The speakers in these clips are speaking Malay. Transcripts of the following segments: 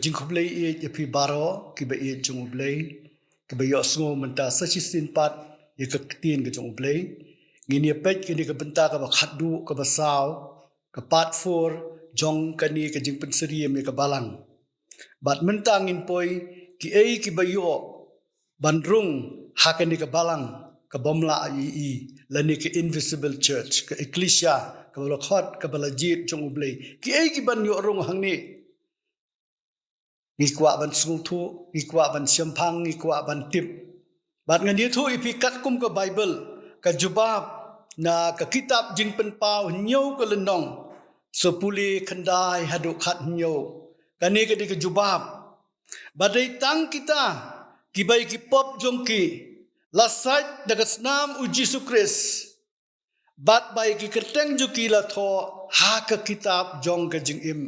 jingkublay ya pi baro ki ba i jungublay ki ba yo sngo menta sachisin pat ya ka tin ka jungublay ngini pet kini ka benta ka ba khaddu ka ba saw ka pat for jong kani ka jingpen seri me ka balang bat menta ngin poi ki ei ki ba yo bandrung hakani ka balang ka bomla i lani ka invisible church ka ecclesia ka bala khot ka bala jit jungublay ki ei ki ban yo rong hangni ngikwa ban sungthu ngikwa ban siampang ngikwa ban tip bat ngani thu ipi kat kum ka bible ka jubab na ka kitab jingpen pau nyau ka lendong sepuli khandai hadu khat nyau kani ka di ka jubab badai tang kita kibai ki pop jongki lasat daga snam u Jesu Kris bat bai ki kerteng juki la tho ha ka kitab jong ka jingim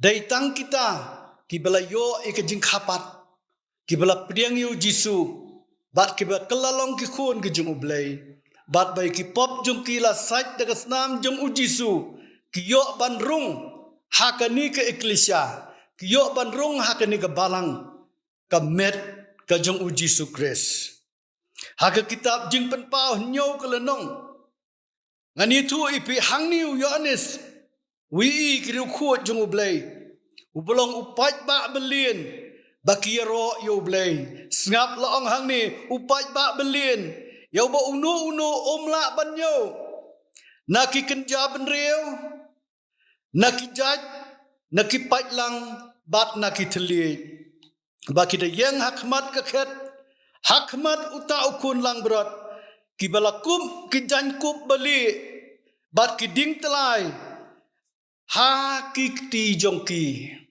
dai tang kita kibala yo ika jing khapat kibala priang yu Jisu bat kibala kelalong ki khun ki jung ublay bat bai ki pop jung kila sait daga snam jung u Jisu ki yo ban rung hakani ka ecclesia ki yo ban rung hakani ka balang ka met ka jung u Jisu Kris haka kitab jing pen pau nyau ka lenong ngani thu ipi hangni u Yohanes wi ki ru khu jung ublay ubelong upat ba belien bakiro yo blay ngap laong hang ni upat ba belien yo ba uno omla ban yo naki kenja ben reu naki jaj naki pat lang bat naki theli baki da yang hakmat ka khet hakmat uta ukun lang berat ki balakum ki jan kup bali bat ki ding telai ha ki ti jongki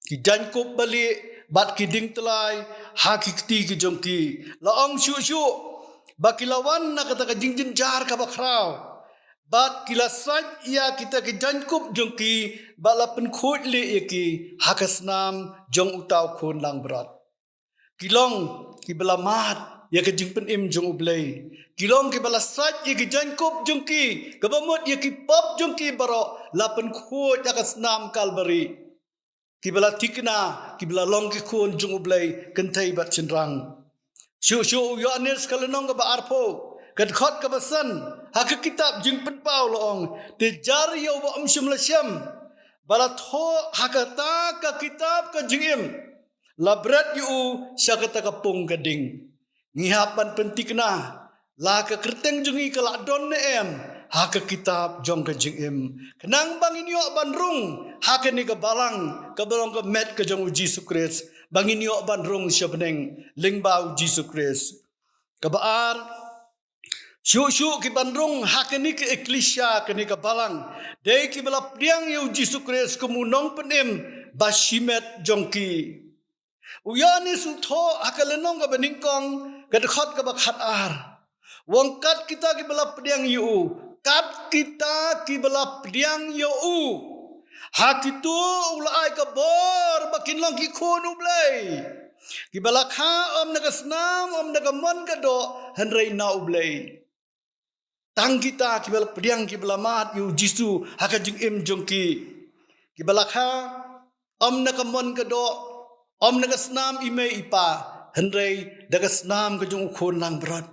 ki jan kup bali bat ki ding telai ha ki ti ki jongki laong shu baki lawan na kata ka jingjin jar ka bakrau bat kilasat ia kita ki jan kup jongki bala pen khut le ki hakasnam jong utau khun lang berat kilong ki bala mat ya ke jingpen im jong ublay kilong ki bala sat ya ki jan kup jongki kabamut ya ki pop jongki baro lapen khut hakasnam kalbari kibala tikna kibala long ki khun jung ublay kentai bat chenrang shu Yohanes kalenong ka ba arpo kat khot ka basan hak kitab jing pen pau long te jar yo ba shim bala tho hakata ka kitab ka jingim labrat yu syakata ka pung gading ngihapan pentikna la ka kerteng jungi ka ladon ne em hak kitab jong ka jingim kenang bangin yo banrung hak ni ka balang ka balong ka met ka jong Jesu Kris bangin yo banrung syabneng lingbau Jesu Kris ka baar shu ki banrung hak ni ka ecclesia ka ni ka balang dei ki bala priang yo Jesu Kris kumunong penim bashimet jongki uyani su tho hakalenong ka beningkong ka khot ka bakhat ar wong kat kita ki bala priang yu kat kita ki bala priang yo u hak itu ulai ka bor bakin long ki khun ublay ki bala kha om naga snam om naga mon ka do hanrei na ublay tang kita ki bala priang ki bala mat yu Jisu hak jing im jongki ki bala kha om naga mon ka do om naga snam ime ipa hanrei daga snam ka jong khun lang berat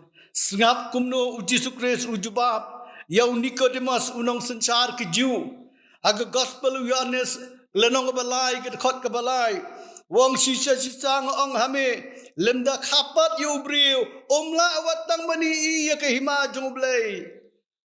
sngap kumno u Jesu Kris ujubab yau Nicodemus unong sanchar ki Jew aga gospel Yohanes lenong balai ke khot ka balai wong sisa ngong hame lemda khapat yu briu omla watang bani iya ke hima jong blay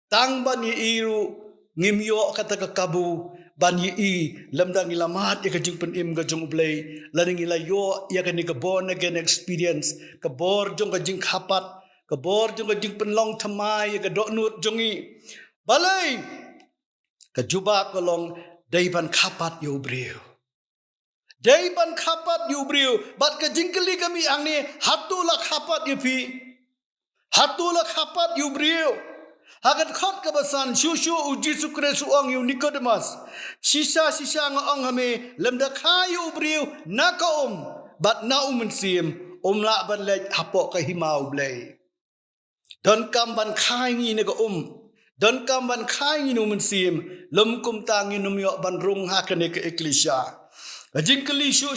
tang bani iru ngimyo kata ka kabu bani i lemda ngilamat ya ke jing pen im ga jong blay laning ilayo ya ke ni ka born again experience ka bor jong ka jing khapat kabor jong jing penlong thamai ka do nut jongi balai ka juba kolong daiban khapat yu briu daiban khapat yu briu bat ka jingkeli kami angni hatula khapat yu pi hatula khapat yu briu hagat khot ka basan shu u Jesu Kris ong yu Nicodemus sisa ngong hame lemda khayu briu nakaum bat na sim la ban lek hapok ka himau blai don kam ban khai ngi ne ka don kam ban khai ngi nu men sim lum kum ta ngi num yo ban rung ha ka ne ka ecclesia Kajing keli syu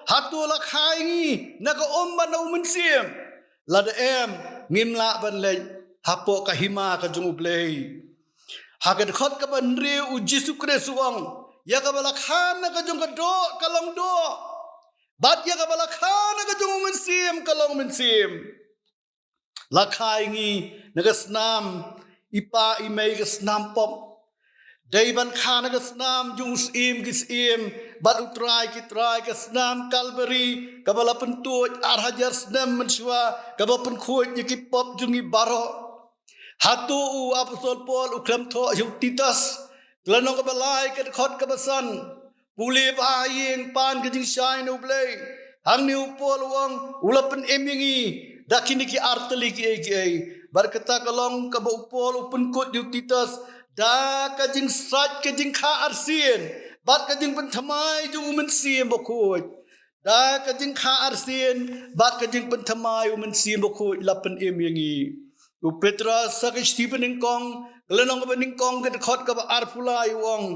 hatu la khai ngi naka ban na umen siem lada em ngimla ban le hapo kahima ka jung ublei hakat khot ka ban re u Jesu Kristus wang ya ka bala khana ka jung ka do kalong do bat ya ka bala khana ka jung umen siem kalong men siem la khai ngi naka snam ipa imei ka snam pop Dai ban khana ka snam jung sim kis im bat utrai ki trai ka snam Calvary ka bala pentuj ar hajar snam menshwa ka ba pen khuj ni ki pop jungi baro hatu u apostol Paul u klam tho yu Titus lanong ka balai ka khot ka basan puli ba yeng pan ka jing shai no blai hang ni u Paul wang ulapen emingi dakini ki arteli ki barkata kalong ka ba u Paul u pen kut yu Titus da ka jing sat ka jing kha arsien bat ka jing pen thamai ju men siem bo khoj da ka jing kha arsien bat ka jing pen thamai men siem bo khoj lapen em yangi u Petra sa ka Stephen ning kong lenong ka ning kong ka khot ka ba arpulai wong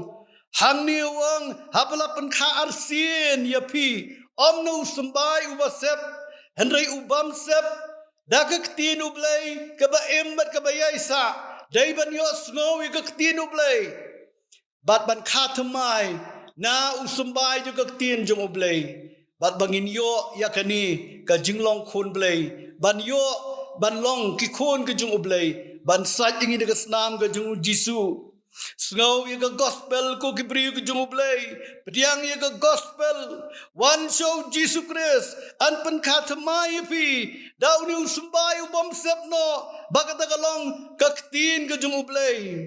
hang ni wong hapala pen kha arsien ya pi om no sambai u basep henry u bam sep da ka tin u blai ka ba em bat ka ba yaisa Dai ban yo snow i ka tin ublay bat ban kha thamai na usumbai ju ka tin jong ublay bat bangin yo yakani ka jinglong khon blay ban yo ban long ki khon ka jong ublay ban sat ingi ka snam ka jong Jisu snow i ka gospel ko ki bri ka jong ublay pediang i ka gospel one show Jisu Christ an pan kha thamai pi daw ni usumbai ubam sep no bakata kalong kaktin ka jung ublay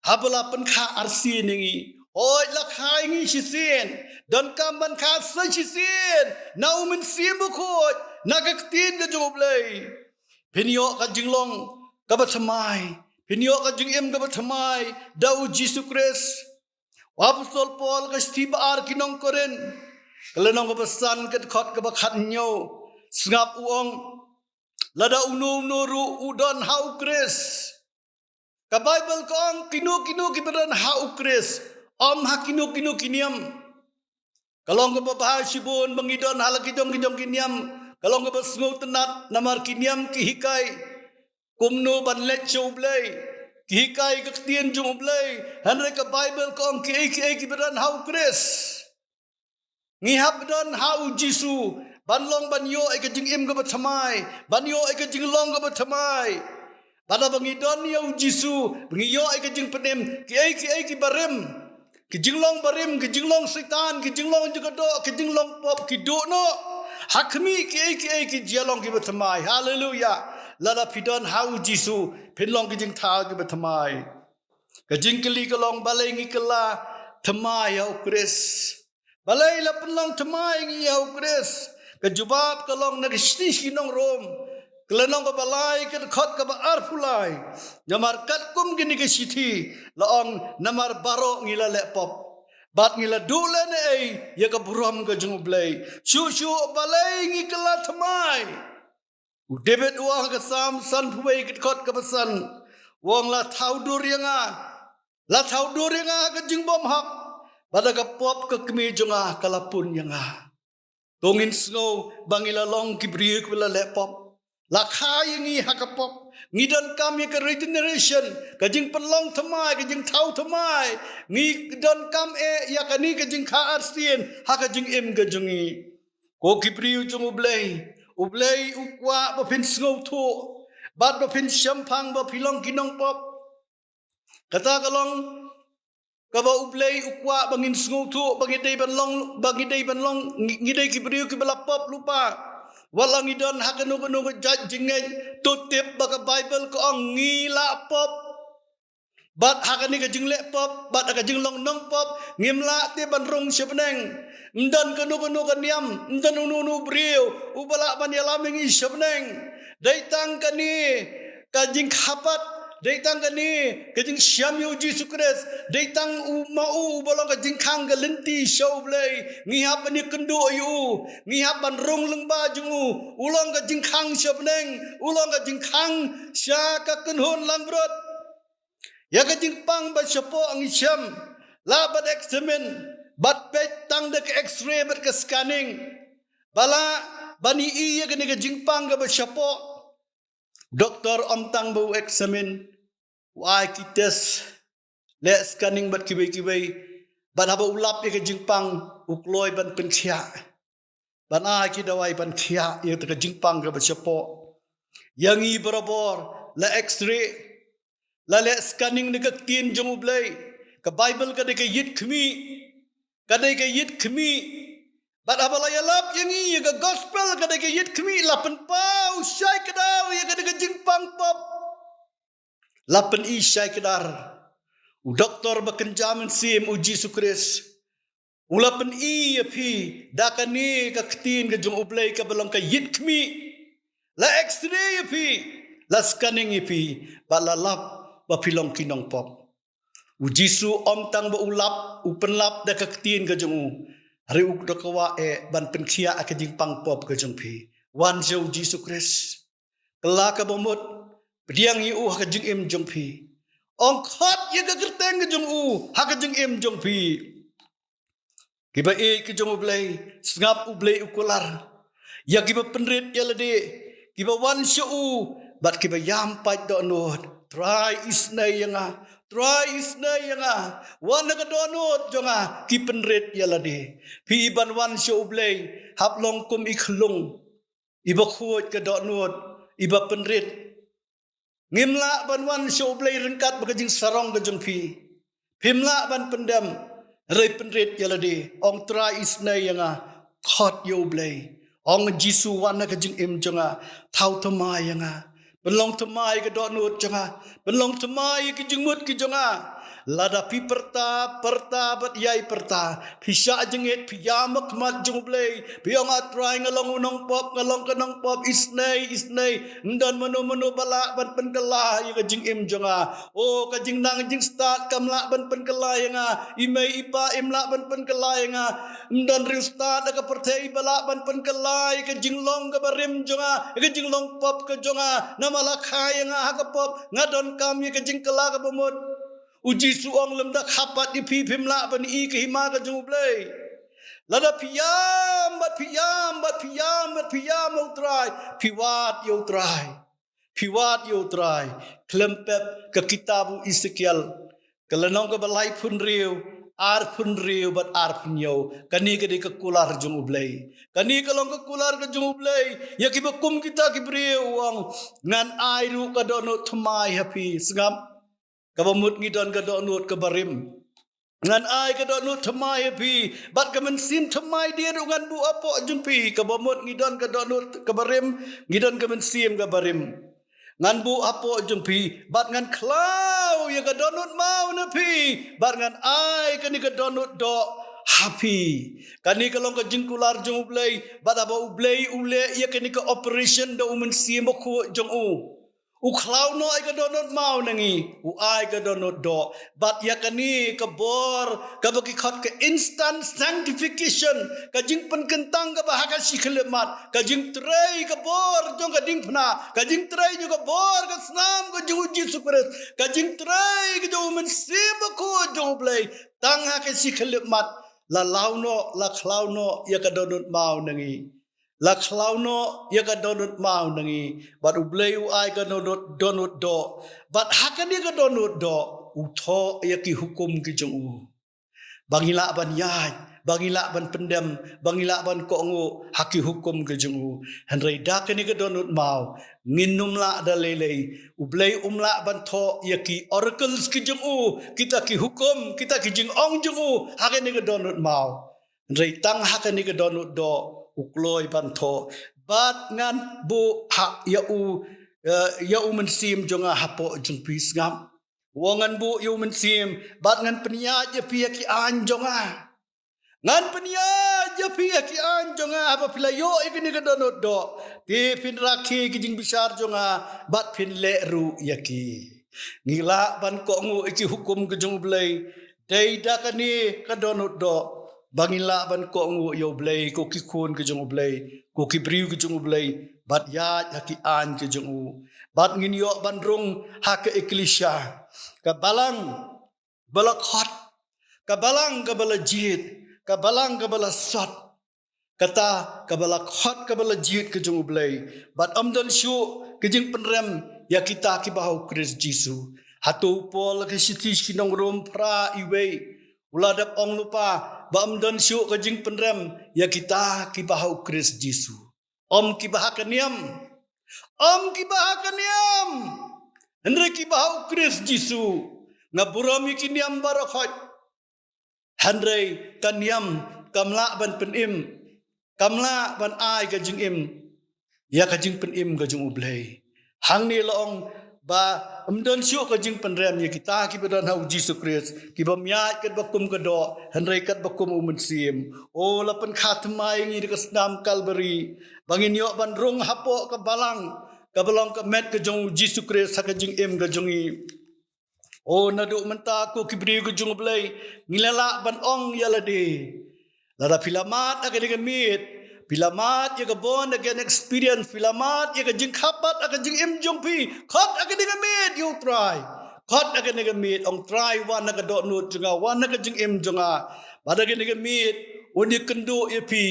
habala pen kha arsi ningi oi la khai ngi shisien don kam ban kha sa shisien nau men sim bu khoj na kaktin ka jung ublay pinyo ka jinglong ka ba thamai pinyo ka jing em ka ba thamai dau Jesu Christ apostol Paul ka stiba ar kinong koren kalenong ka basan ka khot ka ba khat nyo sngap uong lada unu ru udon hau Chris ka Bible ko ang kinu ki beran hau Chris ha kinu kiniam kalong ko babah sibun bangidon halaki jong kiniam kalong ko basngo tenat namar kiniam ki hikai kumno ban let choblay ki hikai ka tien jong blay hanre ka Bible ko ang ki beran hau Chris ngihap don hau Jisu banlong banyo ay ka jing im ka ba thamai banyo ay ka jing long ka ba thamai bada bangi don yo Jisu bangi yo ay ka jing penem ki ay ki barem ki jing long barem ki jing long setan ki jing long juga do ki jing long pop ki do no hakmi ki ay ki jalong ki ba thamai hallelujah lada pidon how Jisu pinlong ki jing tha ki ba thamai ka jing kali ka long balai ngi kala thamai yo Chris balai la pinlong thamai ngi yo Chris kejubab kalong na kishti nong rom kelenong ka balai ka khot ka ba arpulai jamar kat kum gini ke sithi laong namar baro ngila le pop bat ngila dule ne ai ya ka buram ka jung blai shu balai ngi kala thamai u David wa ka sam san phuai ka khot ka basan wong la thau durianga ka jing bom hak bada ka pop ka kmi junga kalapun yanga Tongin snow bangila long kibriuk wala lepop la khai ngi hakapop ngidon kam ye ka regeneration ka jing penlong thamai ka jing thau thamai ngi don kam ya ka ni ka jing kha arsien ha ka jing em ka jungi ko kibriu jung ublay ukwa ba pin snow tho bat ba pin shampang ba pilong kinong pop kata kalong kaba ublay ukwa bangin sngutu bangidai ban long ngidai kibriu ki balapop lupa walang idon hakanu jaj jingay tutip baka Bible ko ang ngila pop bat hakani ka jingle pop bat ka jinglong nong pop ngimla ti ban rong syabneng ndan kanu kaniam ndan unu briu ubala ban yalaming syabneng daitang kani ka jing khapat Daitang kani kajing syam yu Jesu Christ daitang mau bolong kajing kang galenti show blay ngihap ni kendo yu ngihap ban rong leng ba jungu ulong kajing kang syabneng ulong kajing kang sya ka kenhon lang brot ya kajing pang ba syapo ang syam la ba eksemen bat pet tang de ke x-ray bat ke scanning bala bani iya ke ni ke jingpang ke bersyapo doktor om tang bau examine wai ki test le scanning bat kibai ban haba ulap ye ke jingpang ukloi ban penkhia ban ai ki dawai ban khia ye te ke jingpang ke bersyapo yang i berabor la x-ray la le scanning ni ke tin jong ublai ke bible ke de ke yit khmi kadai ke yit khmi bat abala yalap yang i ke gospel kadai ke yit khmi lapen pau syai kedau ye kadai ke jingpang pop lapen i syai kedar u doktor bekenjamin sim uji sukris ulapen i phi dakani ke ktin ke jong ublai ke belong ke yit khmi la x-ray phi la scanning phi balalap ba pilong kinong pop uji su om tang ba ulap upenlap da ke ktin ke jong hari uk dokawa ban penkhia ke jingpang pop ke jong phi wan jo Jesu Kris kela ka bomot pediang i u ha ke jing im jong phi ong khat ye ke kerteng ke jong u ha ke jing im jong phi kiba ke jong ublai sngap ublai ukular ya kiba penrit ya lede kiba wan shu bat kiba yam pai do not try isnai yanga wan ka do not jonga ki penrit ya lede pi ban wan shu ublai hap long kum ikhlung iba khuot ka do not iba penrit ngimla ban wan shu ublai rengkat bakajing sarong ka jong phi pimla ban pendam rei penrit ya lede ong try isnai yanga khot yo ublai ong Jisu wana ka jing im jonga thau thamai yanga belong thamai ka do not jonga belong thamai ki jing mut ki jonga lada pi perta bat yai perta pisa jenget piyamak mat jong blai piong atrai ngalong unong pop ngalong kanong pop isnai ndan mano bala ban penkala ya ka jing im jonga o ka jing nang jing start kamla ban penkala yanga imai ipa imla ban penkala yanga ndan ri start ka perthai bala ban penkala ya ka jing long ka barim jonga ya ka jing long pop ka jonga namala khai yanga ha ka pop ngadon kam ya ka jing kala ka bomot uji suong lemdak hapat di pimla ban i ke hima ka jong blai lada piyam utrai piwat yo trai klempep ke kitabu Ezekiel kelenong ke balai pun riu ar pun riu bat ar pun yo kani ke ke kular jong blai kani kalong ke kular ke jong blai ya ki bekum kita ki briu wang ngan airu ka dono thmai happy sengam kabamut ngidon ka donut ka barim ngan ai ka donut thamai pi bat ka men sim thamai dia ngan bu apo jumpi kabamut ngidon ka donut ka barim ngidon ka men sim ka barim ngan bu apo jumpi bat ngan klau ya ka donut mau na pi bat ngan ai ka ni ka donut do happy kani kalong ka jingkular jong ublai bat aba ublai ule ya ka ni ka operation do men sim ko jong u uklau no ai ka donot mau nangi u ai ka donot do but yakani ka bor ka baki khat ka instant sanctification ka jing pen kentang ka bahaka sikhlemat ka jing trai ka bor jong ka ding phna ka jing trai ju ka bor ka snam ka ju Jesu Kris ka jing trai ka ju men sim ko jo blai tang ha ka sikhlemat la launo la klauno ya ka donot mau nangi la klauno ya ka donut mau nangi but ublei u ai ka donut do but hakani ka donut do utho ya ki hukum ki jong u bangila ban yai bangila ban pendam bangila ban ko ngo haki hukum ki jong u hanrei da kani ka donut mau nginum la da lelei ublei umla ban tho ya ki oracles ki jong u kita ki hukum kita ki jing ong jong u hakani ka donut mau hanrei tang hakani ka donut do ukloi banto bat ngan bu ha ya u mensim jonga hapo jong pis ngam wongan bu yu mensim bat ngan penia je pia ki an jonga ngan penia je pia ki an jonga apa pila yo ikini ka donot do ti pin rakhi ki jing bisar jonga bat pin le ru yaki ngila ban ko ngu iki hukum ke jong blai dei da kani ka donot do bangila ban ko ngu yo blai ko ki khun ke jong blai ko ki briu ke jong blai bat ya ki an ke jong u bat ngin yo ban rung ha ke eklesia ka balang balak hot ka balang ka balajit kabalang kabala sat kata kabala khot kabala jit ke jung ublay bat amdan syu ke jing penrem ya kita ki bahau Kris Jisu hatu pol ke siti kinong rom pra iwe uladap ong lupa ba amdan syu ke jing penrem ya kita ki bahau Kris Jisu om ki bahakaniam Henry ki bahau Kris Jisu ngaburami kiniam barakhat Henry kaniam kamla ban penim kamla ban ai ka jing im ya ka jing penim ka jing ublay hang ni long ba amdon syu ka jing penrem ya kita ki badan hau Jisu Kris ki bam ya kat bakum ka do Henry kat bakum umensim o lapan khatmai ngi de kasnam Kalbari bangin yo ban rung hapo ka balang ka met ka jong Jisu Kris ka jing im ka jongi o nadu menta ko kibri ko jung blay ngilala ban ong yalade lara filamat aga de mit filamat ya ka bon again experience filamat ya ka jing khapat aga jing im jong pi khot aga de mit you try khot aga de mit ong try wan aga do nut junga wan aga jing im junga badaga de mit oni kendo ya pi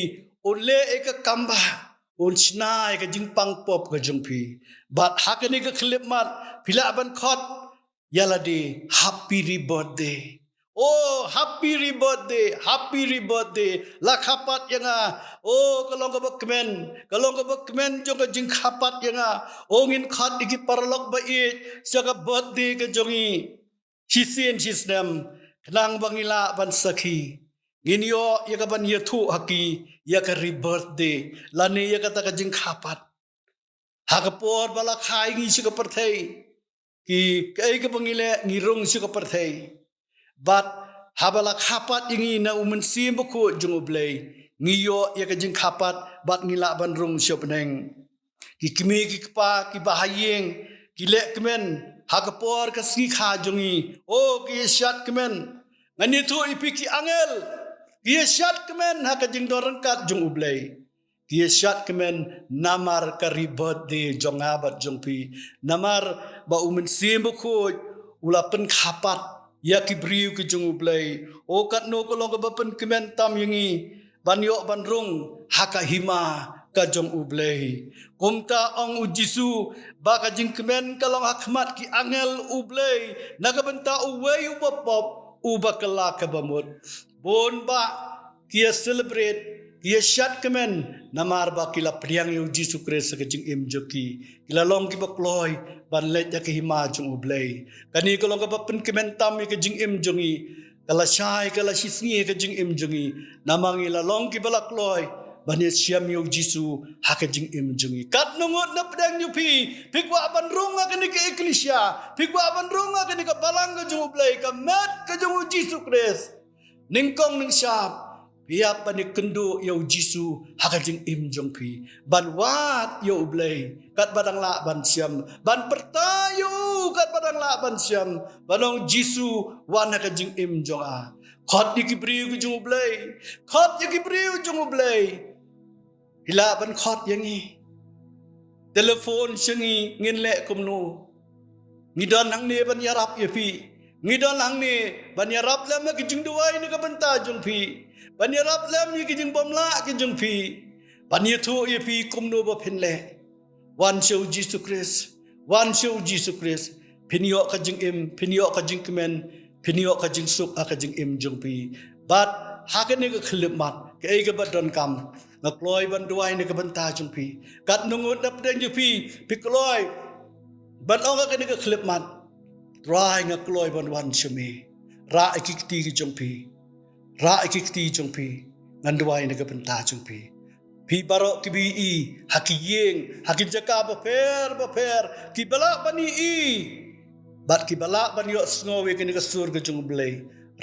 ole eka kamba on snai ka jing pang pop ka jung pi bat hakani ka clip mat pila ban khot yalade happy birthday oh happy birthday la khapat yanga oh kalong ka bakmen jong ka jing khapat yanga ongin khat iki parlok ba it saka birthday ka jongi hisin hisnam knang bangila ban sakhi Ginyo ya ka ban yathu haki ya ka birthday lani ya ka ta ka jing khapat hakapor bala khai ngi sika parthai ki kai ka bangile ngirong sika parthai bat habala khapat ingi na umen sim ko jung ublay ngiyo ya ka jing khapat bat ngila ban rong syopneng ki kimi ki kpa ki bahayeng ki le kemen hakapor ka ski kha jungi o ki syat kemen ngani thu ipi ki angel Kia syat kemen haka jing dorang kat jung ublay. Kia syat kemen namar kari birthday jong abat jong pi. Namar ba umen sim bukuj ula pen khapat ya ki briu ki jung ublay. O kat no kolong ka bapen kemen tam yangi ban yok ban rung haka hima ka jong ublay. Kumta ong ujisu ba ka jing kemen kalong hakmat ki angel ublay. Nakabenta uway ubapop ubakala ka bamut. Bon ba kia celebrate kia syat kemen namar ba kila priang yu Jisu Kris ke jing im joki kila long ki bakloy ban let ya ke hima jung ublay kani kolong ka pen kemen tam ke jing im jongi kala syai kala sisngi ke jing im jongi namang ila long ki balakloy ban ya syam yu Jisu ha ke jing im jongi kat nungut na pedang yu pi pikwa ban runga ke ni ke eklesia pikwa ban runga ke ni ka balang ke jung ublay ka met ke jung Jisu Kris Ningkong ning syap biap ban kendo yo Jisu hakajing im jong pi ban wat yo ublay kat badang la ban siam ban pertayu kat badang la ban siam banong Jisu wan hakajing im jong a khot dikibriu ku jong ublay khot dikibriu jong ublay hila ban khot yangi telefon syangi ngin le kumno ngidon hang ne ban yarap ye pi Ngidon lang ni banyarap lam ki jing duai ni ka banta jung pi banyarap lam ni ki jing bomla ki jung pi banyathu ye pi kumno ba phinle wan show Jisu Kris phinyo ka jing im phinyo ka jing kemen phinyo ka jing suk ka jing im jung pi bat hakan ni ka khilip mat ke ai ka badon kam ngakloi ban duai ni ka banta jung pi kat nungut nap den ju pi kloi ban ong ka ni ka khilip mat Rai nga kloy ban wan shami ra ikikti ki jong pi nganduai na kapenta jong pi baro ki bi i hakiyeng hakin jaka ba per ki bala bani i bat ki bala ban yo sngowe ki ka surga jong blay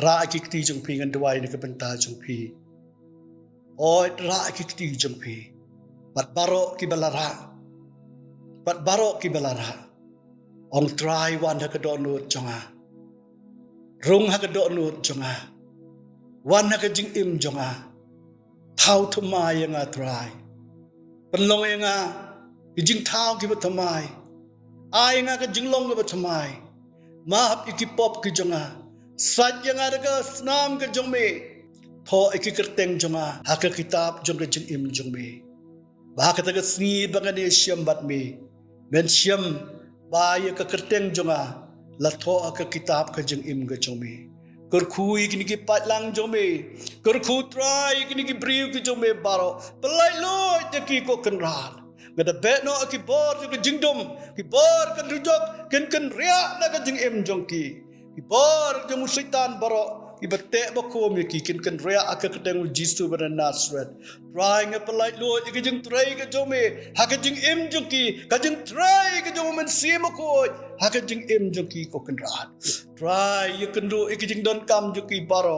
ra ikikti jong pi nganduai na kapenta jong pi oi ra ikikti jong pi bat baro ki bala ra Ong try wan hakadok nut jonga. Rung hakadok nut jonga. Wan hakajing im jonga. Thau thumai yang try. Penlong yang kijing thau ki batamai. Ai nga kajing long ki batamai. Mahap ikipop ki jonga. Sat yang ka snam ka jongme. tho iki kerteng jonga haka kitab jong ka jing im jong me ba ka taga sni bangani siam bat me men siam ba ye ka kerteng jonga la tho aka kitab ka jing im ga jong me kor khu ikini ki pat lang jong me kor khu try ikini ki briu ki jong me baro pelai lo te ki ko kan ran gada bet no ki bor jo ka jing dom ki bor kan rujok kan ria na ka jing im jong ki bor jong syaitan baro ibate bako mi ki kan ria aka keteng jisu ber Nazareth trying up light Lord ka jing try ka jome ha ka jing im jong ki ka jing try ka jong men sim ko ha ka jing im jong ki ko kan rat try you can do ka jing don kam jong ki baro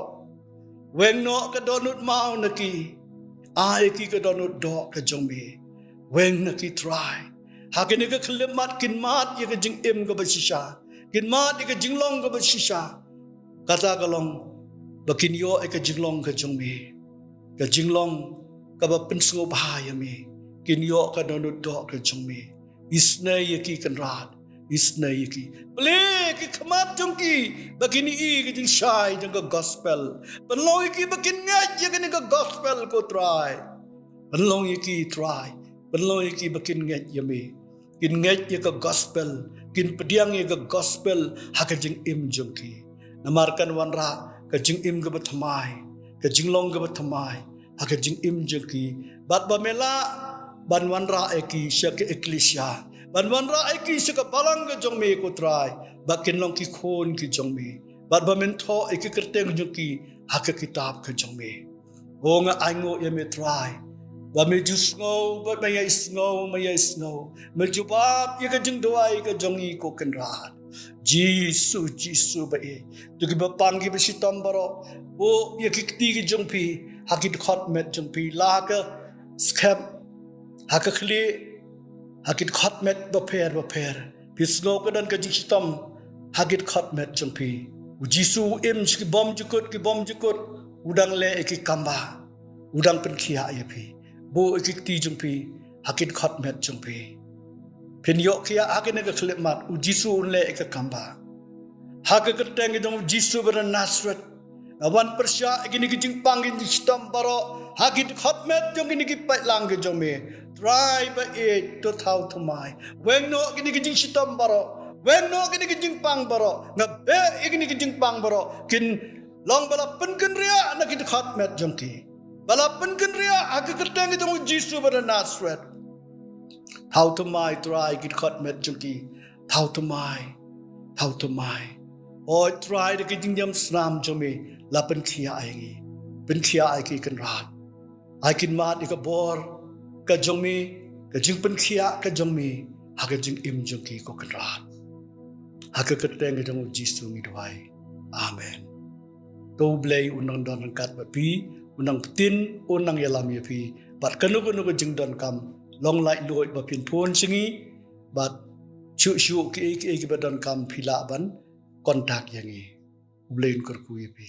when no ka donut mau na ki ai ki ka donut do ka jong me when na ki try ha ka ni ka khlemat kin mat ye ka jing im ka basisha kin mat ye ka jing long ka basisha kata kalong bakin yo ka jinglong ka jong me ka jinglong ka ba pensngo bahaya me kin yo ka donut do ka jong me isna ye ki kan rat isna ye ki ple ki khamat jong ki bakin I ka jing shai jong ka gospel panlong ki bakin ngai ye ka gospel ko try panlong ye ki try panlong ye ki bakin ngai ye me kin ngai ye ka gospel kin pediang ye ka gospel ha ka jing im jong ki namarkan wanra ka jing im ga bathamai ka jinglong ga bathamai ha ka jing im jaki bat ba mela ban wanra eki shak eklesia ban wanra eki shak balang ga jong me ko trai ba kin long ki khon ki jong me bat ba men tho eki kerteng jaki ha ka kitab ka jong me onga aingo ye me trai ba me ju snow ba me ye snow me ju bab ye ka jing doai ka jong I ko kan rat Jisu ba e tu ki ba pangi ba sitam baro o ye kikti ki jongpi hakit khot met jongpi la ka skap hak khli hakit khot met ba pher pisno ka dan ka jitam hakit khot met jongpi Jisu im ki bom jukut udang le ki kamba udang pen khia ye phi bo kikti jongpi hakit khot met jongpi Pin yok kia akin ka khlemat u Jisu le ka kamba hak ka teng dong Jisu ber Nazareth awan persya gini ki jing pang gin stam baro hakit khatmet jong gini ki pai lang ge jong me try ba e to thau to mai when no gini ki jing stam baro when no gini ki jing pang baro na be gini ki jing pang baro kin long bala pen kin ria na ki khatmet jong ki bala pen kin ria hak ka teng dong Jisu ber Nazareth How to my try git khot met junki how to my oi try de kijing jam sram jome la pen khia ai ki kan rat ai kin mat ka bor ka jome ka jing pen khia ka jome ha ka jing im junki ko kan rat ha ka teng jong Jisu mi dwai amen to blai unang don kat ba pi unang tin unang yalam ye pi bat kanu ko jing don kam long lai loi ba pin phone singi bat chu ki badan kam phila ban contact yangi blain kor ku pi